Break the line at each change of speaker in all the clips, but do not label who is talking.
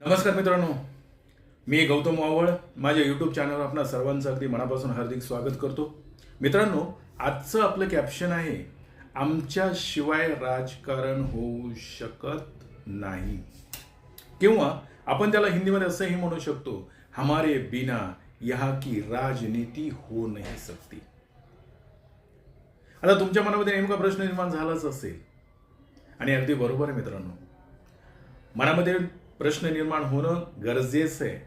नमस्कार मित्रांनो, मी गौतम वावळ माझ्या यूट्यूब चॅनलवर आपणा सर्वांचं अगदी मनापासून हार्दिक स्वागत करतो. मित्रांनो, आजचं आपलं कॅप्शन आहे, आमच्याशिवाय राजकारण होऊ शकत नाही. किंवा आपण त्याला हिंदीमध्ये असंही म्हणू शकतो, हमारे बिना यहाँ की राजनीति हो नहीं सकती. आता तुमच्या मनामध्ये नेमका प्रश्न निर्माण झालाच असेल आणि अगदी बरोबर आहे मित्रांनो. मनामध्ये प्रश्न निर्माण होणं गरजेचं आहे,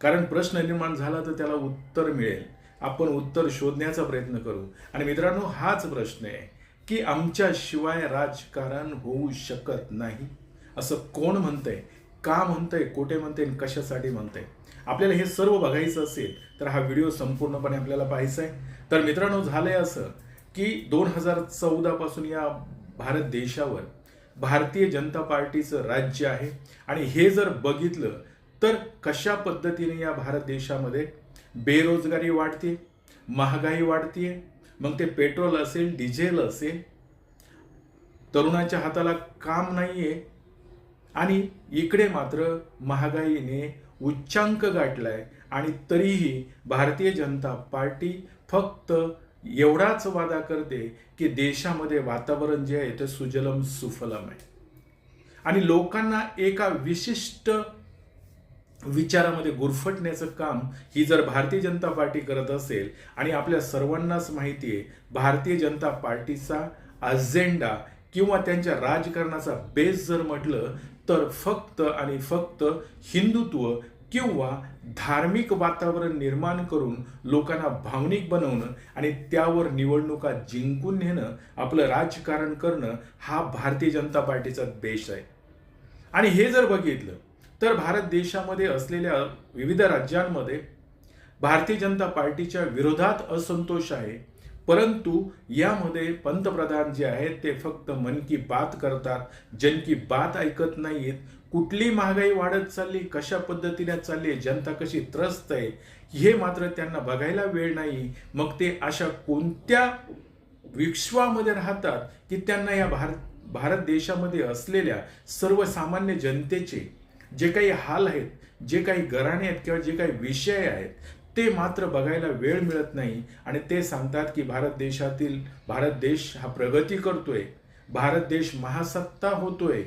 कारण प्रश्न निर्माण झाला तर त्याला उत्तर मिळेल. आपण उत्तर शोधण्याचा प्रयत्न करू. आणि मित्रांनो, हाच प्रश्न आहे की आमच्याशिवाय राजकारण होऊ शकत नाही असं कोण म्हणतंय, का म्हणतंय, कुठे म्हणतंय, कशासाठी म्हणतंय. आपल्याला हे सर्व बघायचं असेल तर हा व्हिडिओ संपूर्णपणे आपल्याला पाहायचा आहे. तर मित्रांनो, झालंय असं की 2014 पासून या भारत देशावर भारतीय जनता पार्टीचं राज्य आहे. आणि हे जर बघितलं तर कशा पद्धतीने या भारत देशामध्ये बेरोजगारी वाढते, महागाई वाढते. मग ते पेट्रोल असेल, डिझेल असेल, तरुणाच्या हाताला काम नाहीये. आणि इकडे मात्र महागाईने उच्चांक गाठलाय. आणि तरीही भारतीय जनता पार्टी फक्त एवढाच वादा करते की देशामध्ये वातावरण जे आहे ते सुजलम सुफलम आहे. आणि लोकांना एका विशिष्ट विचारामध्ये गुरफटण्याचं काम ही जर भारतीय जनता पार्टी करत असेल, आणि आपल्या सर्वांनाच माहिती आहे भारतीय जनता पार्टीचा अजेंडा किंवा त्यांच्या राजकारणाचा बेस जर म्हटलं तर फक्त आणि फक्त हिंदुत्व किंवा धार्मिक वातावरण निर्माण करून लोकांना भावनिक बनवणं आणि त्यावर निवडणुका जिंकून नेणं, आपलं राजकारण करणं, हा भारतीय जनता पार्टीचा बेस आहे. आणि हे जर बघितलं तर भारत देशामध्ये असलेल्या विविध राज्यांमध्ये भारतीय जनता पार्टीच्या विरोधात असंतोष आहे. परंतु यामध्ये पंतप्रधान जे आहेत ते फक्त मन की बात करतात, जन की बात ऐकत नाहीत. कुठली महागाई वाढत चालली, कशा पद्धतीने चालली, जनता कशी त्रस्त आहे, हे मात्र त्यांना बघायला वेळ नाही. मग ते अशा कोणत्या विश्वामध्ये राहतात की त्यांना या भारत देशामध्ये असलेल्या सर्वसामान्य जनतेचे जे काही हाल आहेत, जे काही घराणे आहेत किंवा जे काही विषय आहेत ते मात्र बघायला वेळ मिळत नाही. आणि ते सांगतात की भारत देश हा प्रगती करतोय, भारत देश महासत्ता होतोय.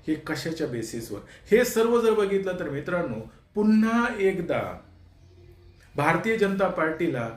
हे कशाच्या बेसिसवर? हे सर्व जर बघितलं तर मित्रांनो, पुन्हा एकदा भारतीय जनता पार्टीला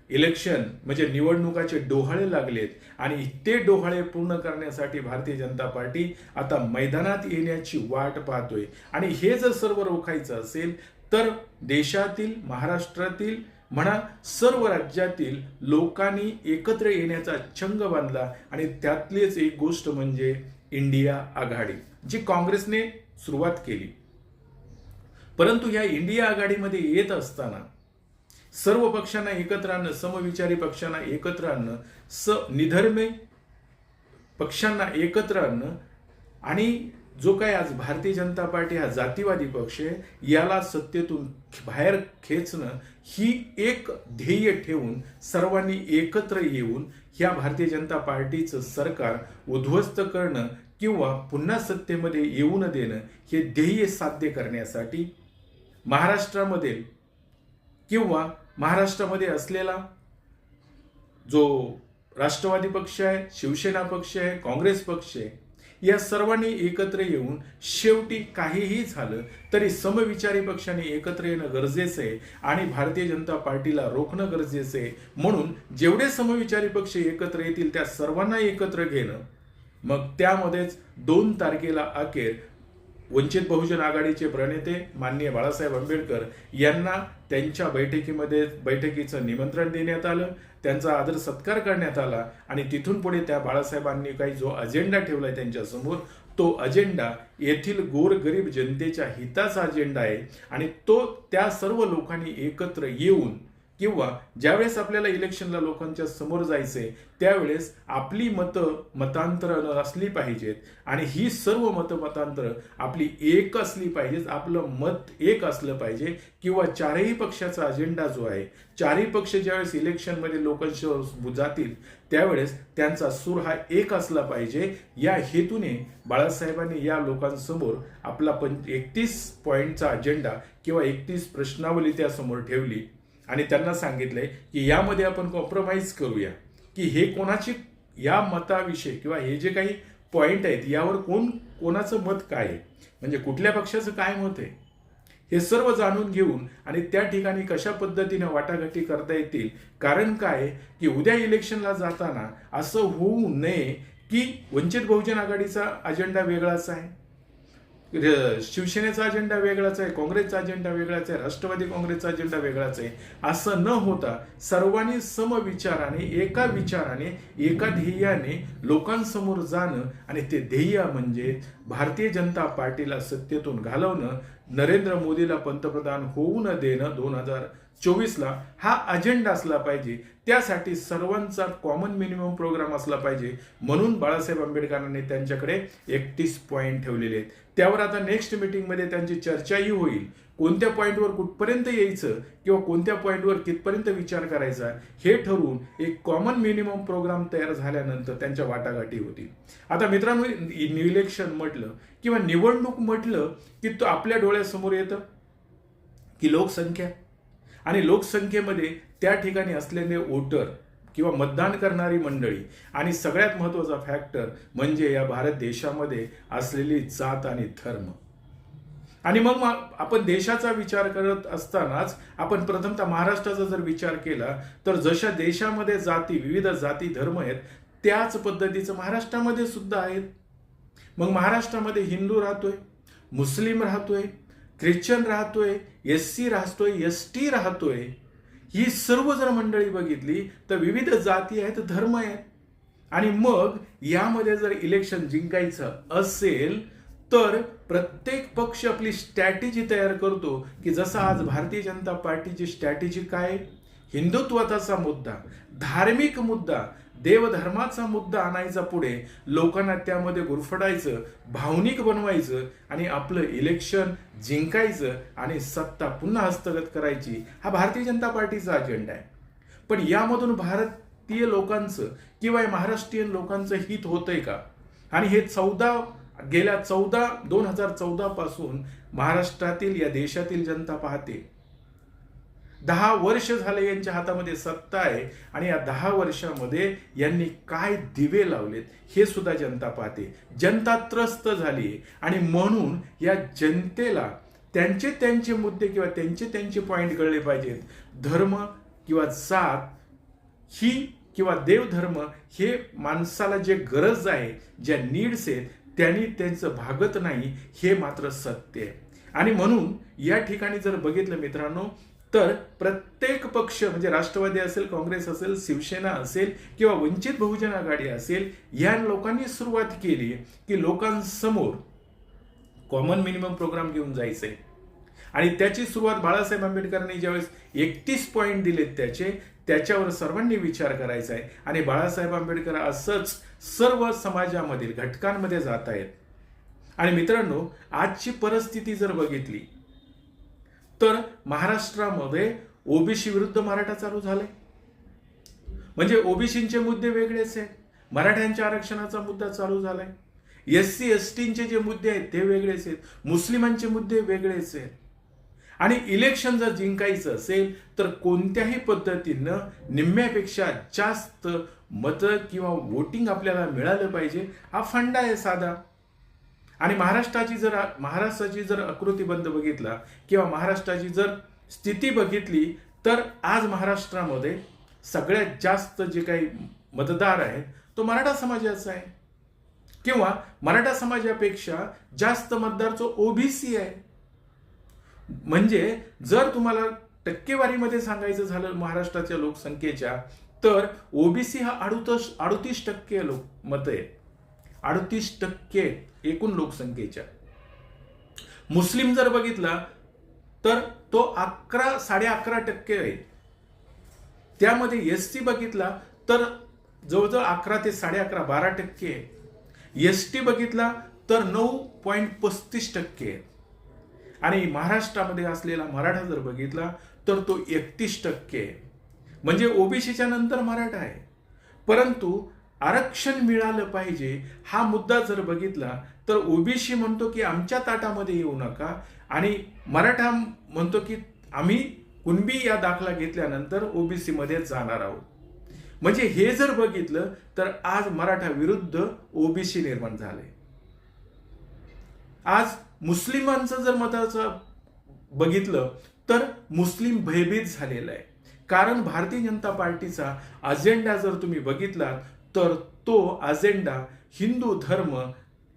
इलेक्शन म्हणजे निवडणुकाचे डोहाळे लागलेत. आणि ते डोहाळे पूर्ण करण्यासाठी भारतीय जनता पार्टी आता मैदानात येण्याची वाट पाहतोय. आणि हे जर सर्व रोखायचं असेल तर देशातील, महाराष्ट्रातील म्हणा, सर्व राज्यातील लोकांनी एकत्र येण्याचा चंग बांधला. आणि त्यातलीच एक गोष्ट म्हणजे इंडिया आघाडी, जी काँग्रेसने सुरुवात केली. परंतु या इंडिया आघाडीमध्ये येत असताना सर्व पक्षांना एकत्र आणणं, समविचारी पक्षांना एकत्र आणणं, निधर्मी पक्षांना एकत्र आणणं, आणि जो काही आज भारतीय जनता पार्टी हा जातीवादी पक्ष आहे याला सत्तेतून बाहेर खेचणं, ही एक ध्येय ठेवून सर्वांनी एकत्र येऊन ह्या भारतीय जनता पार्टीचं सरकार उद्ध्वस्त करणं किंवा पुन्हा सत्तेमध्ये येऊ न देणं, हे ध्येय साध्य करण्यासाठी महाराष्ट्रामध्ये किंवा महाराष्ट्रामध्ये असलेला जो राष्ट्रवादी पक्ष आहे, शिवसेना पक्ष आहे, काँग्रेस पक्ष आहे, या सर्वांनी एकत्र येऊन शेवटी काहीही झालं तरी समविचारी पक्षांनी एकत्र येणं गरजेचं आहे आणि भारतीय जनता पार्टीला रोखणं गरजेचं आहे. म्हणून जेवढे समविचारी पक्ष एकत्र येतील त्या सर्वांना एकत्र घेणं. मग त्यामध्येच 2 तारखेला अखेर वंचित बहुजन आघाडीचे प्रणेते माननीय बाळासाहेब आंबेडकर यांना त्यांच्या बैठकीचं निमंत्रण देण्यात आलं, त्यांचा आदर सत्कार करण्यात आला. आणि तिथून पुढे त्या बाळासाहेबांनी काही जो अजेंडा ठेवलाय त्यांच्यासमोर, तो अजेंडा येथील गोरगरीब जनतेच्या हिताचा अजेंडा आहे. आणि तो त्या सर्व लोकांनी एकत्र येऊन किंवा ज्यावेळेस आपल्याला इलेक्शनला लोकांच्या समोर जायचंय त्यावेळेस आपली मतांतरं असली पाहिजेत आणि ही सर्व मतांतरं आपली एक असली पाहिजेत, आपलं मत एक असलं पाहिजे किंवा चारही पक्षाचा अजेंडा जो आहे, चारही पक्ष ज्यावेळेस इलेक्शनमध्ये लोकांच्या जातील त्यावेळेस त्यांचा सूर हा एक असला पाहिजे. या हेतूने बाळासाहेबांनी या लोकांसमोर आपला 31 पॉइंटचा अजेंडा किंवा 31 प्रश्नावली त्यासमोर ठेवली आणि त्यांना सांगितलंय की यामध्ये आपण कॉम्प्रोमाइज करूया की हे कोणाची या मताविषयी किंवा हे जे काही पॉइंट आहेत यावर कोणाचं मत काय आहे, म्हणजे कुठल्या पक्षाचं काय मत आहे हे सर्व जाणून घेऊन आणि त्या ठिकाणी कशा पद्धतीने वाटाघाटी करता येतील. कारण काय की उद्या इलेक्शनला जाताना असं होऊ नये की वंचित बहुजन आघाडीचा अजेंडा वेगळाच आहे, शिवसेनेचा अजेंडा वेगळाच आहे, काँग्रेसचा अजेंडा वेगळाच आहे, राष्ट्रवादी काँग्रेसचा अजेंडा वेगळाच आहे, असं न होता सर्वांनी समविचाराने एका विचाराने एका ध्येयाने लोकांसमोर जाणं आणि ते ध्येय म्हणजे भारतीय जनता पार्टीला सत्तेतून घालवणं, नरेंद्र मोदीला पंतप्रधान होऊ न देणं 2024ला हा अजेंडा असला पाहिजे. त्यासाठी सर्वांचा कॉमन मिनिमम प्रोग्राम असला पाहिजे. म्हणून बाळासाहेब आंबेडकरांनी त्यांच्याकडे 31 पॉइंट ठेवलेले आहेत. त्यावर आता नेक्स्ट मीटिंगमध्ये त्यांची चर्चाही होईल. कोणत्या पॉइंटवर कुठपर्यंत यायचं किंवा कोणत्या पॉइंटवर कितपर्यंत विचार करायचा हे ठरवून एक कॉमन मिनिमम प्रोग्राम तयार झाल्यानंतर त्यांच्या वाटाघाटी होतील. आता मित्रांनो, इलेक्शन म्हटलं किंवा निवडणूक म्हटलं की तो आपल्या डोळ्यासमोर येतं की लोकसंख्या आणि लोकसंख्येमध्ये त्या ठिकाणी असलेले वोटर किंवा मतदान करणारी मंडळी आणि सगळ्यात महत्वाचा फॅक्टर म्हणजे या भारत देशामध्ये असलेली जात आणि धर्म. आणि मग आपण देशाचा विचार करत असतानाच आपण प्रथमतः महाराष्ट्राचा जर विचार केला तर जशा देशामध्ये विविध जाती धर्म आहेत त्याच पद्धतीचं महाराष्ट्रामध्ये सुद्धा आहेत. मग महाराष्ट्रामध्ये हिंदू राहतोय, मुस्लिम राहतोय, ख्रिश्चन राहतोय, SC राहतोय, ST राहतोय. ही सर्व जर मंडळी बघितली तर विविध जाती आहेत, धर्म आहेत. आणि मग यामध्ये जर इलेक्शन जिंकायचं असेल तर प्रत्येक पक्ष आपली स्ट्रॅटेजी तयार करतो की जसा आज भारतीय जनता पार्टीची स्ट्रॅटेजी काय, हिंदुत्वाचा मुद्दा, धार्मिक मुद्दा, देवधर्माचा मुद्दा आणायचा पुढे, लोकांना त्यामध्ये गुरफडायचं, भावनिक बनवायचं आणि आपलं इलेक्शन जिंकायचं आणि सत्ता पुन्हा हस्तगत करायची. हा भारतीय जनता पार्टीचा अजेंडा आहे. पण यामधून भारतीय लोकांचं किंवा महाराष्ट्रीयन लोकांचं हित होतंय का? आणि हे 2014 पासून महाराष्ट्रातील या देशातील जनता पाहते. 10 वर्ष झाले यांच्या हातामध्ये सत्ता आहे आणि या 10 वर्षामध्ये यांनी काय दिवे लावलेत हे सुद्धा जनता पाहते. जनता त्रस्त झाली आणि म्हणून या जनतेला त्यांचे मुद्दे किंवा त्यांचे पॉइंट कळले पाहिजेत. धर्म किंवा जात ही किंवा देवधर्म हे माणसाला जे गरज आहे, ज्या नीड्स आहेत त्यांचं भागत नाही हे मात्र सत्य आहे. आणि म्हणून या ठिकाणी जर बघितलं मित्रांनो तर प्रत्येक पक्ष म्हणजे राष्ट्रवादी असेल, काँग्रेस असेल, शिवसेना असेल किंवा वंचित बहुजन आघाडी असेल, या लोकांनी सुरुवात केली की लोकांसमोर कॉमन मिनिमम प्रोग्राम घेऊन जायचंय. आणि त्याची सुरुवात बाळासाहेब आंबेडकरांनी ज्यावेळेस 31 पॉइंट दिलेत त्याच्यावर सर्वांनी विचार करायचा आहे. आणि बाळासाहेब आंबेडकर असंच सर्व समाजामधील घटकांमध्ये जात आहेत. आणि मित्रांनो, आजची परिस्थिती जर बघितली तर महाराष्ट्रामध्ये ओबीसी विरुद्ध मराठा चालू झालाय. म्हणजे ओबीसींचे मुद्दे वेगळेच आहेत, मराठ्यांच्या आरक्षणाचा मुद्दा चालू झालाय, SC STचे जे मुद्दे आहेत ते वेगळेच आहेत, मुस्लिमांचे मुद्दे वेगळेच आहेत. आणि इलेक्शन जर जिंकायचं असेल तर कोणत्याही पद्धतीनं निम्म्यापेक्षा जास्त मतं किंवा वोटिंग आपल्याला मिळालं पाहिजे, हा फंडा आहे साधा. आणि महाराष्ट्राची जर आकृतीबंध बघितला किंवा महाराष्ट्राची जर स्थिती बघितली तर आज महाराष्ट्रामध्ये सगळ्यात जास्त जे काही मतदार आहेत तो मराठा समाजाचा आहे किंवा मराठा समाजापेक्षा जास्त मतदार जो ओबीसी आहे. म्हणजे जर तुम्हाला टक्केवारीमध्ये सांगायचं झालं महाराष्ट्राच्या लोकसंख्येच्या तर ओबीसी हा 38% मत आहे, 38% एकूण लोकसंख्येच्या. मुस्लिम जर बघितला तर तो 11.5% आहे. त्यामध्ये एसटी बघितला तर जवळजवळ 11 ते 11.5 12% आहे. एसटी बघितला तर 9.35% आहे. आणि महाराष्ट्रामध्ये असलेला मराठा जर बघितला तर तो 31% आहे. म्हणजे ओबीसीच्या नंतर मराठा आहे. परंतु आरक्षण मिळालं पाहिजे हा मुद्दा जर बघितला तर ओबीसी म्हणतो की आमच्या ताटामध्ये येऊ नका, आणि मराठा म्हणतो की आम्ही कुणबी या दाखला घेतल्यानंतर ओबीसी मध्ये जाणार आहोत. म्हणजे हे जर बघितलं तर आज मराठा विरुद्ध ओबीसी निर्माण झाले. आज मुस्लिमांचं जर मताचं बघितलं तर मुस्लिम भयभीत झालेला आहे. कारण भारतीय जनता पार्टीचा अजेंडा जर तुम्ही बघितलात तर तो अजेंडा हिंदू धर्म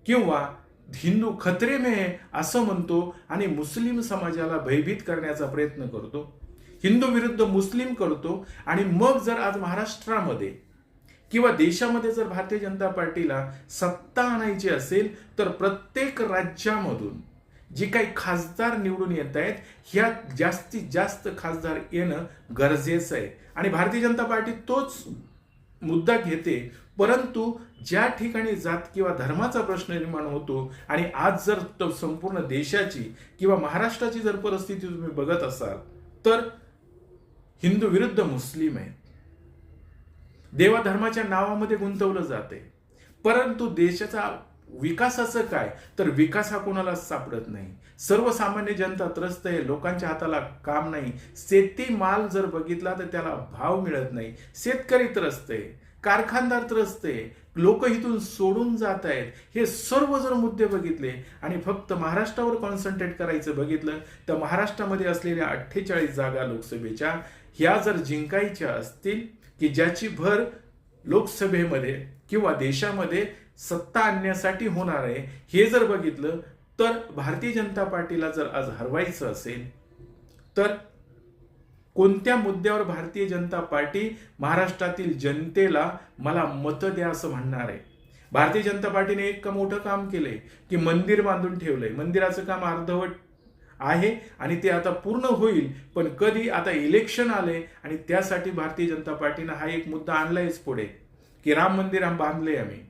किंवा हिंदू खतरे में है असं म्हणतो आणि मुस्लिम समाजाला भयभीत करण्याचा प्रयत्न करतो, हिंदू विरुद्ध मुस्लिम करतो. आणि मग जर आज महाराष्ट्रामध्ये किंवा देशामध्ये जर भारतीय जनता पार्टीला सत्ता आणायची असेल तर प्रत्येक राज्यामधून जे काही खासदार निवडून येत आहेत ह्यात जास्तीत जास्त खासदार येणं गरजेचं आहे. आणि भारतीय जनता पार्टी तोच मुद्दा घेते. परंतु ज्या ठिकाणी जात किंवा धर्माचा प्रश्न निर्माण होतो, आणि आज जर संपूर्ण देशाची किंवा महाराष्ट्राची जर परिस्थिती तुम्ही बघत असाल तर हिंदू विरुद्ध मुस्लिम आहे. देवाधर्माच्या नावामध्ये गुंतवलं जाते. परंतु देशाचा विकासाचं काय तर विकास हा कोणालाच सापडत नाही. सर्वसामान्य जनता त्रस्त आहे. लोकांच्या हाताला काम नाही. शेती माल जर बघितला तर त्याला भाव मिळत नाही. शेतकरी त्रस्त आहे, कारखानदार त्रस्त आहे, लोक इथून सोडून जात आहेत. हे सर्व जर मुद्दे बघितले आणि फक्त महाराष्ट्रावर कॉन्सन्ट्रेट करायचं बघितलं तर महाराष्ट्रामध्ये असलेल्या 48 जागा लोकसभेच्या ह्या जर जिंकायच्या असतील की ज्याची भर लोकसभेमध्ये किंवा देशामध्ये सत्ता आणण्यासाठी होणार आहे, हे जर बघितलं तर भारतीय जनता पार्टीला जर आज हरवायचं असेल तर कोणत्या मुद्द्यावर भारतीय जनता पार्टी महाराष्ट्रातील जनतेला मला मतं द्या असं म्हणणार आहे. भारतीय जनता पार्टीने एक मोठं काम केलंय की मंदिर बांधून ठेवलंय. मंदिराचं काम अर्धवट आहे आणि ते आता पूर्ण होईल. पण कधी आता इलेक्शन आले आणि त्यासाठी भारतीय जनता पार्टीनं हा एक मुद्दा आणलायच पुढे की राम मंदिर बांधले आम्ही.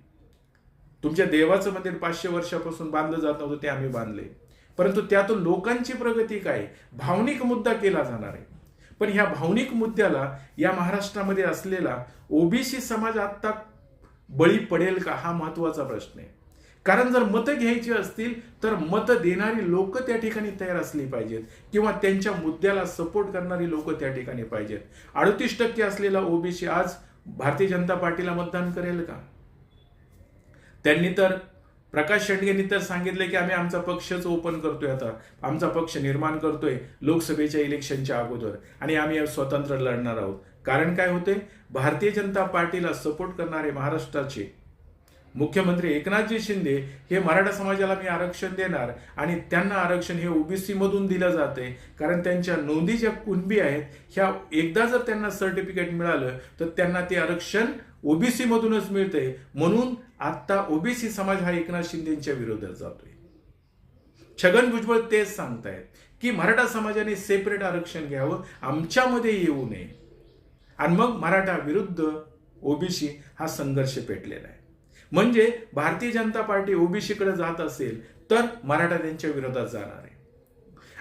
तुमच्या देवाचं मंदिर 500 वर्षापासून बांधलं जात नव्हतं ते आम्ही बांधले. परंतु त्यातून लोकांची प्रगती काय, भावनिक मुद्दा केला जाणार आहे. पण ह्या भावनिक मुद्द्याला या महाराष्ट्रामध्ये असलेला ओबीसी समाज आता बळी पडेल का हा महत्वाचा प्रश्न आहे. कारण जर मतं घ्यायची असतील तर मतं देणारी लोक त्या ठिकाणी तयार असली पाहिजेत किंवा त्यांच्या मुद्द्याला सपोर्ट करणारी लोक त्या ठिकाणी पाहिजेत. 38% असलेला ओबीसी आज भारतीय जनता पार्टीला मतदान करेल का? त्यांनी तर प्रकाश शेंडगेंनी तर सांगितले की आम्ही आमचा पक्षच ओपन करतोय, आता आमचा पक्ष निर्माण करतोय लोकसभेच्या इलेक्शनच्या अगोदर आणि आम्ही स्वतंत्र लढणार आहोत. कारण काय होते, भारतीय जनता पार्टीला सपोर्ट करणारे महाराष्ट्राचे मुख्यमंत्री एकनाथजी शिंदे हे मराठा समाजाला मी आरक्षण देणार आणि त्यांना आरक्षण हे ओबीसी मधून दिलं जाते. कारण त्यांच्या नोंदी ज्या कुणबी आहेत ह्या एकदा जर त्यांना सर्टिफिकेट मिळालं तर त्यांना ते आरक्षण ओबीसी मधूनच मिळते. म्हणून आता ओबीसी समाज हा एकनाथ शिंदेच्या विरोधात जातोय. छगन भुजबळ तेच सांगतायत की मराठा समाजाने सेपरेट आरक्षण घ्यावं, आमच्यामध्ये येऊ नये. आणि मग मराठा विरुद्ध ओबीसी हा संघर्ष पेटलेला आहे. म्हणजे भारतीय जनता पार्टी ओबीसी कडे जात असेल तर मराठा त्यांच्या विरोधात जाणार आहे.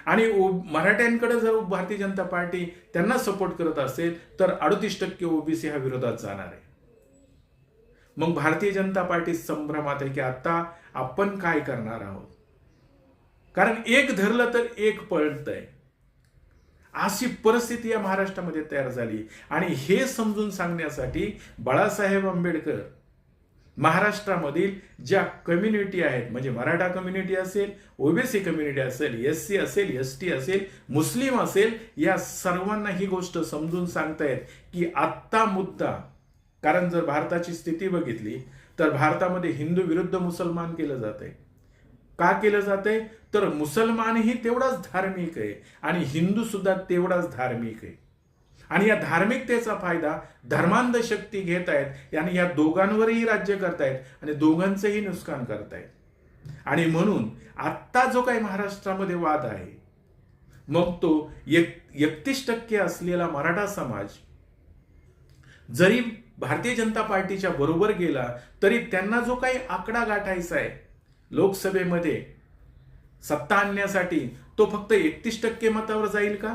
आणि मराठ्यांकडे जर भारतीय जनता पार्टी त्यांना सपोर्ट करत असेल तर 38% ओबीसी हा विरोधात जाणार आहे. मग भारतीय जनता पार्टी संभ्रमात आहे की आता आपण काय करणार आहोत. कारण एक धरलं तर एक पळतंय अशी परिस्थिती या महाराष्ट्रामध्ये तयार झाली. आणि हे समजून सांगण्यासाठी बाळासाहेब आंबेडकर महाराष्ट्रामधील ज्या कम्युनिटी आहेत, म्हणजे मराठा कम्युनिटी असेल, ओबीसी कम्युनिटी असेल, एससी असेल, एसटी असेल, मुस्लिम असेल, या सर्वांना ही गोष्ट समजून सांगतायत की आत्ता मुद्दा, कारण जर भारताची स्थिती बघितली तर भारतामध्ये हिंदू विरुद्ध मुसलमान केलं जातंय. का केलं जातंय तर मुसलमानही तेवढाच धार्मिक आहे आणि हिंदू सुद्धा तेवढाच धार्मिक आहे. आणि या धार्मिकतेचा फायदा धर्मांध शक्ती घेत आहेत आणि या दोघांवरही राज्य करतायत आणि दोघांचंही नुकसान करतायत. आणि म्हणून आत्ता जो काही महाराष्ट्रामध्ये वाद आहे मग तो 31% असलेला मराठा समाज जरी भारतीय जनता पार्टीच्या बरोबर गेला तरी त्यांना जो काही आकडा गाठायचा आहे लोकसभेमध्ये सत्ता आणण्यासाठी, तो फक्त 31% मतावर जाईल का?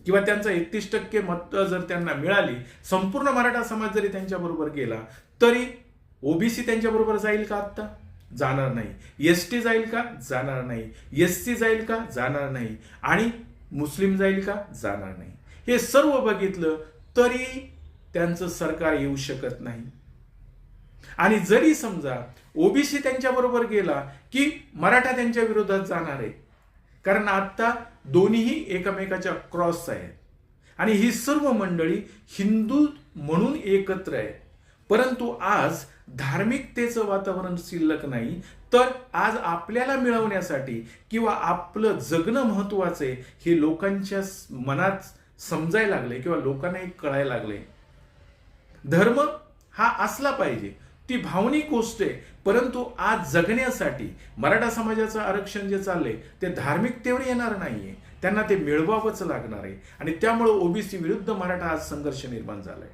किंवा त्यांचा 31% मत जर त्यांना मिळाली, संपूर्ण मराठा समाज जरी त्यांच्या बरोबर गेला तरी ओबीसी त्यांच्या बरोबर जाईल का? आता जाणार नाही. एसटी जाईल का? जाणार नाही. एससी जाईल का? जाणार नाही. आणि मुस्लिम जाईल का? जाणार नाही. हे सर्व बघितलं तरी त्यांचं सरकार येऊ शकत नाही. आणि जरी समजा ओबीसी त्यांच्या बरोबर गेला की मराठा त्यांच्या विरोधात जाणार आहे, कारण आता दोन्हीही एकमेकाच्या क्रॉस आहेत आणि ही सर्व मंडळी हिंदू म्हणून एकत्र आहे. परंतु आज धार्मिकतेचं वातावरण शिल्लक नाही, तर आज आपल्याला मिळवण्यासाठी किंवा आपलं जगणं महत्वाचं आहे हे लोकांच्या मनात समजायला लागले किंवा लोकांना हे कळायला लागले. धर्म हा असला पाहिजे, ती भावनिक गोष्ट आहे, परंतु आज जगण्यासाठी मराठा समाजाचं आरक्षण जे चाललंय ते धार्मिकतेवर येणार नाहीये, त्यांना ते मिळवावंच लागणार आहे. आणि त्यामुळे ओबीसी विरुद्ध मराठा आज संघर्ष निर्माण झालाय.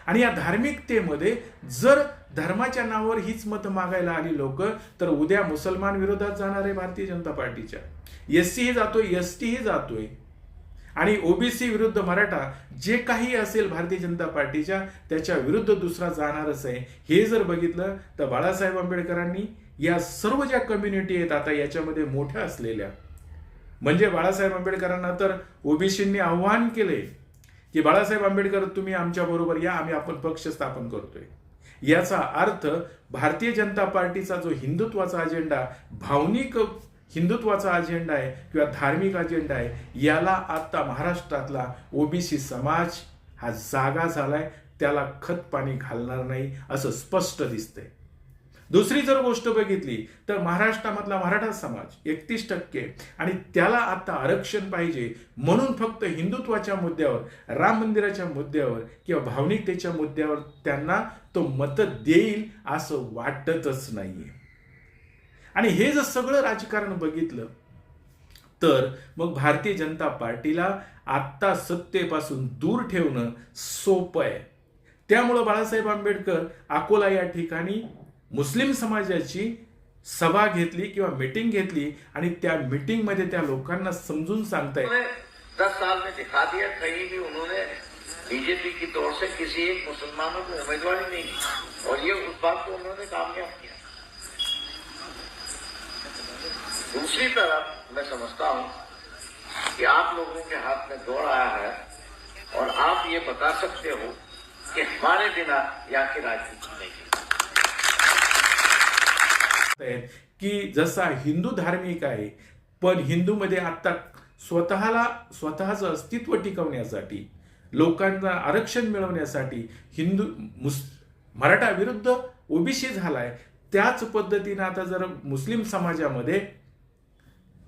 आणि या धार्मिकतेमध्ये जर धर्माच्या नावावर हीच मतं मागायला आली लोक, तर उद्या मुसलमान विरोधात जाणार आहे भारतीय जनता पार्टीच्या, एससी ही जातोय, एसटी ही जातोय, आणि ओबीसी विरुद्ध मराठा जे काही असेल भारतीय जनता पार्टीच्या त्याच्या विरुद्ध दुसरा जाणारच आहे. हे जर बघितलं तर बाळासाहेब आंबेडकरांनी या सर्व ज्या कम्युनिटी आहेत आता याच्यामध्ये मोठ्या असलेल्या, म्हणजे बाळासाहेब आंबेडकरांना तर ओबीसींनी आव्हान केले की बाळासाहेब आंबेडकर तुम्ही आमच्या बरोबर या, आम्ही आपण पक्ष स्थापन करतोय. याचा अर्थ भारतीय जनता पार्टीचा जो हिंदुत्वाचा अजेंडा, भावनिक हिंदुत्वाचा अजेंडा आहे किंवा धार्मिक अजेंडा आहे, याला आता महाराष्ट्रातला ओबीसी समाज हा जागा झालाय, त्याला खत पाणी घालणार नाही असं स्पष्ट दिसतंय. दुसरी जर गोष्ट बघितली तर महाराष्ट्रामधला मराठा समाज 31% आणि त्याला आता आरक्षण पाहिजे म्हणून फक्त हिंदुत्वाच्या मुद्द्यावर, राम मंदिराच्या मुद्द्यावर किंवा भावनिकतेच्या मुद्द्यावर त्यांना तो मत देईल असं वाटतच नाहीये. आणि हे जर सगळं राजकारण बघितलं तर मग भारतीय जनता पार्टीला आत्ता सत्तेपासून दूर ठेवणं सोपं आहे. त्यामुळं बाळासाहेब आंबेडकर अकोला या ठिकाणी मुस्लिम समाजाची सभा घेतली किंवा मीटिंग घेतली आणि त्या मीटिंग मध्ये त्या लोकांना समजून सांगताय.
10 साल में दिखा दिया, कहीं भी उन्होंने बीजेपी की तौर से किसी एक मुसलमानों को उम्मीदवारी नहीं की और ये उस बात को उन्होंने कामयाब किया. दूसरी तरफ मैं समझता हूं कि आप लोगों के हाथ में दौड़ आया है और आप ये बता सकते हो कि हमारे बिना यहाँ की राजनीति नहीं
की जसा हिंदू धार्मिक आहे, पण हिंदूमध्ये आता स्वतःचं अस्तित्व टिकवण्यासाठी, लोकांना आरक्षण मिळवण्यासाठी मराठा विरुद्ध ओबीसी झालाय. त्याच पद्धतीने आता जर मुस्लिम समाजामध्ये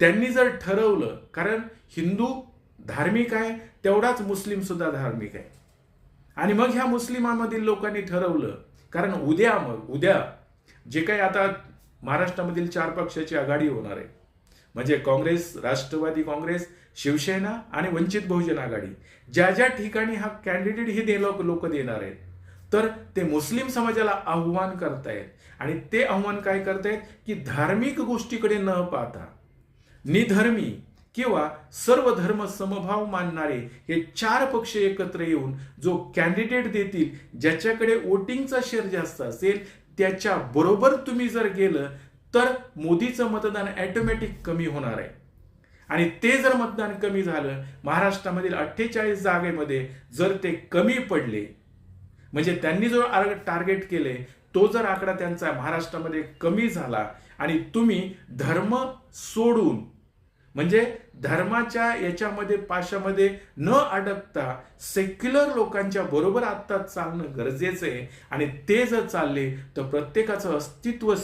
त्यांनी जर ठरवलं, कारण हिंदू धार्मिक आहे तेवढाच मुस्लिम सुद्धा धार्मिक आहे, आणि मग ह्या मुस्लिमांमधील लोकांनी ठरवलं, कारण उद्या जे काही आता महाराष्ट्रामधील 4 पक्षाची आघाडी होणार आहे, म्हणजे काँग्रेस, राष्ट्रवादी काँग्रेस, शिवसेना आणि वंचित बहुजन आघाडी, ज्या ज्या ठिकाणी हा कॅन्डिडेट हे लोक देणार आहेत, तर ते मुस्लिम समाजाला आव्हान करतायत. आणि ते आव्हान काय करतायत की धार्मिक गोष्टीकडे न पाहता निधर्मी किंवा सर्व धर्म समभाव मानणारे हे 4 पक्ष एकत्र येऊन जो कॅन्डिडेट देतील, ज्याच्याकडे वोटिंगचा शेअर जास्त असेल, त्याच्या बरोबर तुम्ही जर गेलं तर मोदीचं मतदान ऑटोमॅटिक कमी होणार आहे. आणि ते जर मतदान कमी झालं, महाराष्ट्रामधील 48 जागेमध्ये जर ते कमी पडले, म्हणजे त्यांनी जो टार्गेट केले तो जर आकडा त्यांचा महाराष्ट्रामध्ये कमी झाला आणि तुम्ही धर्म सोडून, म्हणजे धर्माच्या याच्यामध्ये पाशामध्ये न अडकता सेक्युलर लोकांच्या बरोबर आता चालणं गरजेचं आहे. आणि ते जर चालले तर प्रत्येकाचं अस्तित्व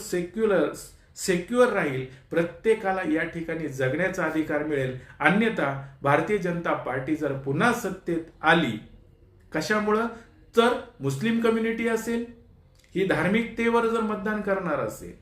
सेक्युअर राहील, प्रत्येकाला या ठिकाणी जगण्याचा अधिकार मिळेल. अन्यथा भारतीय जनता पार्टी जर पुन्हा सत्तेत आली, कशामुळं, तर मुस्लिम कम्युनिटी असेल, ही धार्मिकतेवर जर मतदान करणार असेल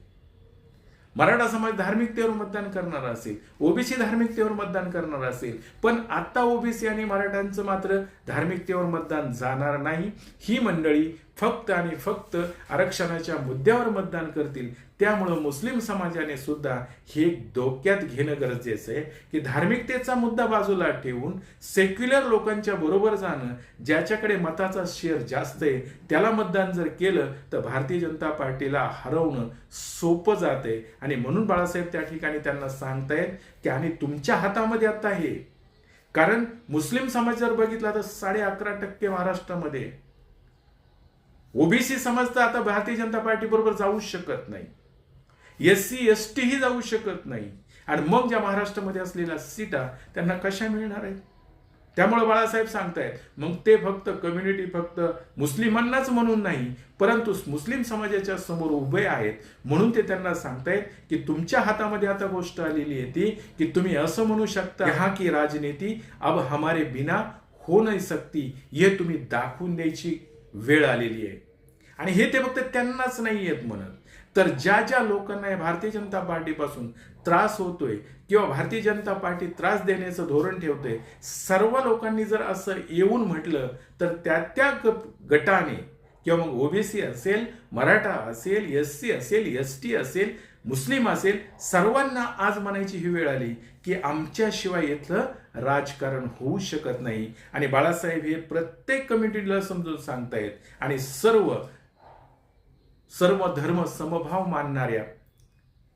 मराठा समाज धार्मिकतेवर मतदान करणार असेल, ओबीसी धार्मिकतेवर मतदान करणार असेल, पण आता ओबीसी आणि मराठ्यांचं मात्र धार्मिकतेवर मतदान जाणार नाही. ही मंडळी फक्त आणि फक्त आरक्षणाच्या मुद्द्यावर मतदान करतील. त्यामुळं मुस्लिम समाजाने सुद्धा हे डोक्यात घेणं गरजेचं आहे की धार्मिकतेचा मुद्दा बाजूला ठेवून सेक्युलर लोकांच्या बरोबर जाणं, ज्याच्याकडे मताचा शेअर जास्त आहे त्याला मतदान जर केलं तर भारतीय जनता पार्टीला हरवणं सोपं जाते. आणि म्हणून बाळासाहेब त्या ठिकाणी त्यांना सांगतायत की आणि तुमच्या हातामध्ये आता हे, कारण मुस्लिम समाज जर बघितला तर 11.5% महाराष्ट्रामध्ये, ओबीसी समाज तर आता भारतीय जनता पार्टी बरोबर जाऊ शकत नाही, SC ST ही जाऊ शकत नाही. आणि मग ज्या महाराष्ट्रामध्ये असलेल्या सीटा त्यांना कशा मिळणार आहेत? त्यामुळे बाळासाहेब सांगतायत मग ते फक्त कम्युनिटी फक्त मुस्लिमांनाच म्हणून नाही, परंतु मुस्लिम समाजाच्या समोर उभे आहेत म्हणून ते त्यांना सांगतायत की तुमच्या हातामध्ये आता गोष्ट आलेली आहे ती की तुम्ही असं म्हणू शकता यहाँ की राजनीति अब हमारे बिना हो नाही सकती, हे तुम्ही दाखवून द्यायची वेळ आलेली आहे. आणि हे ते फक्त त्यांनाच नाही येत म्हणत, तर ज्या ज्या लोकांना भारतीय जनता पार्टीपासून त्रास होतोय किंवा भारतीय जनता पार्टी त्रास देण्याचं धोरण ठेवते, सर्व लोकांनी जर असं येऊन म्हटलं तर त्या गटाने किंवा मग ओबीसी असेल, मराठा असेल, SC असेल, ST असेल, मुस्लिम असेल, सर्वांना आज म्हणायची ही वेळ आली की आमच्याशिवाय इथलं राजकारण होऊ शकत नाही. आणि बाळासाहेब हे प्रत्येक कमिटीला समजून सांगतायत. आणि सर्व धर्म समभाव मानणाऱ्या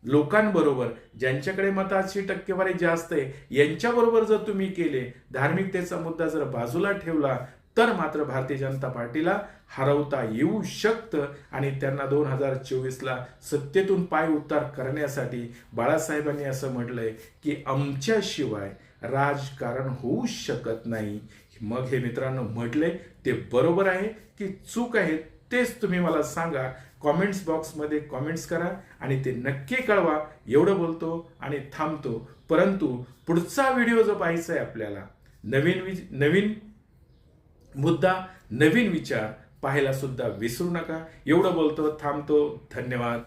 लोकांबरोबर, ज्यांच्याकडे मताची टक्केवारी जास्त आहे, यांच्याबरोबर जर तुम्ही केले, धार्मिकतेचा मुद्दा जर बाजूला ठेवला, तर मात्र भारतीय जनता पार्टीला हरवता येऊ शकतं. आणि त्यांना 2024ला सत्तेतून पाय उतार करण्यासाठी बाळासाहेबांनी असं म्हटलंय की आमच्याशिवाय राजकारण होऊ शकत नाही. मग हे मित्रांनो म्हटले ते बरोबर आहे की चूक आहे तेच तुम्ही मला सांगा. कॉमेंट्स बॉक्समध्ये कॉमेंट्स करा आणि ते नक्की कळवा. एवढं बोलतो आणि थांबतो. परंतु पुढचा व्हिडिओ जो पाहायचा आहे आपल्याला, नवीन मुद्दा, नवीन विचार पाहायला सुद्धा विसरू नका. एवढं बोलतो, थांबतो. धन्यवाद.